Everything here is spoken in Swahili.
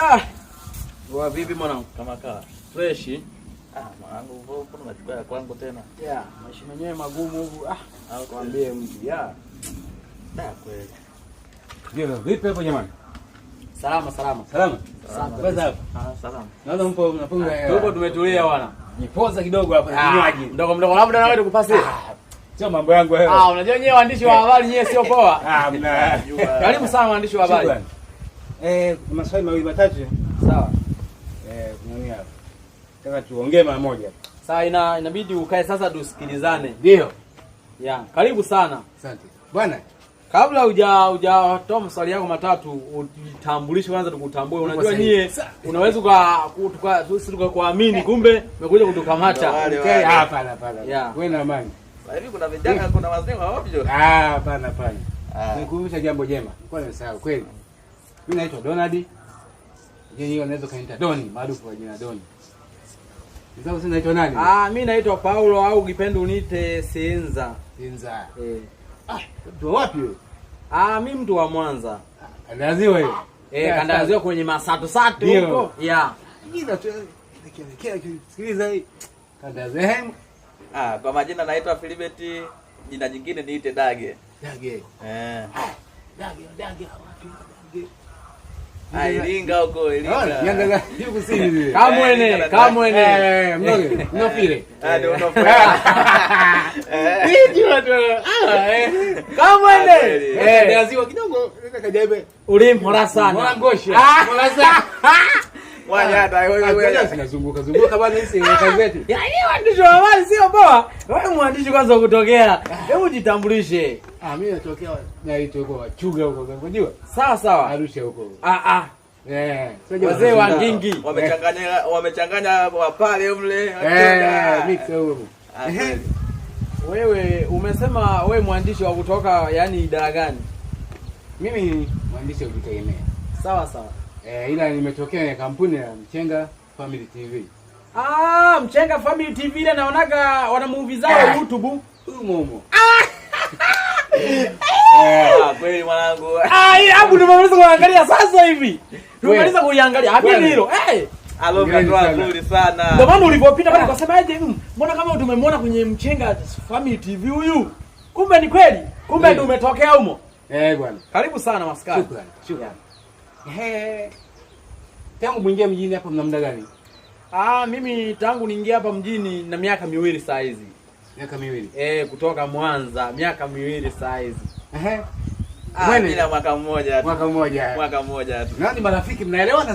Ah. Wa vipi mwanangu? Kama kaa. Fresh. Mwanangu wewe mbona unachukua ya kwangu tena? Yeah, maisha yenyewe magumu huku. Au kwambie mtu. Yeah. Kweli. Ndio, vipi hapo jamani? Salama. Salama. Kwanza hapo. Salama. Naona mpo mnapunga. Tupo tumetulia bwana. Nipoza kidogo hapa na vinywaji. Mdogo labda na wewe tukupase. Sio mambo yangu wewe. Unajua nyewe waandishi wa habari nyewe sio poa. Mna. Karibu sana waandishi wa habari. Maswali mawili matatu. Sawa. Nani hapa? Nataka tuongee mara moja. Sawa, inabidi ukae sasa tusikilizane. Ndio. Yeah, karibu sana. Asante. Bwana, kabla hujatoa maswali yako matatu, ujitambulishe kwanza tukutambue. Unajua nyie unaweza tukakuamini kumbe umekuja kutukamata. Hapana. Yeah. Wewe na amani. Sasa hivi kuna vijana kuna wazee waovyo. Hapana. Nikukumbusha jambo jema. Nilikuwa nimesahau kweli. Mimi naitwa Donald. Yeye anaweza kaniita Doni, maarufu kwa jina Doni. Sasa wewe unaitwa nani? Mimi naitwa Paulo au ukipenda uniite Senza. Senza. Mtu wapi wewe? Mimi mtu wa Mwanza. Kandaziwa hiyo. Kandaziwa kwenye masato huko. Yeah. Ndio tu. Sikiliza hii. Kandaziwa. Kwa majina naitwa Philibert, jina jingine niite Dage. Dage. Dage. Iringa huko, Iringa. Yanga hiyo kusini vile. Kamwene. Mnofile. Ndio unofile. Hiyo watu. Kamwene. Kandaziwa kidogo kajaibe. Ulimpora sana. Mbona ngosha? Mbona sana? Hata wewe zinazunguka bwana hizi gazeti. Yaani waandishi wa habari sio poa. Wewe mwandishi kwanza kutokea. Hebu jitambulishe. Mimi natokea huko Wachuga huko. Unajua? Sawa. Arusha huko. Wazee wa Ngingi. Wamechanganya wapale mle. Mix huko. Wewe umesema wewe mwandishi wa kutoka yani idara gani? Mimi mwandishi wa kujitegemea. Sawa. Ila nimetokea ya kampuni ya Mchenga Family TV. Mchenga Family TV ile naonaga wana movie zao YouTube. Umo. Kweli mwanangu. Hapo tumemaliza kuangalia sasa hivi. Tumemaliza kuiangalia. Hapo hilo. Alomba nzuri sana. Ndio maana ulipopita pale ukasemaje, mbona kama tumemwona kwenye Mchenga Family TV huyu? Kumbe ni kweli. Kumbe ndio umetokea humo. Bwana. Karibu sana maskani. Shukrani. Tangu mwingia mjini hapa mna muda gani? Mimi tangu niingia hapa mjini na miaka 2 saa hizi. Miaka 2. Kutoka Mwanza, miaka 2 saa hizi. Mimi na mwaka mmoja tu. Mwaka mmoja tu. Nani marafiki mnaelewana?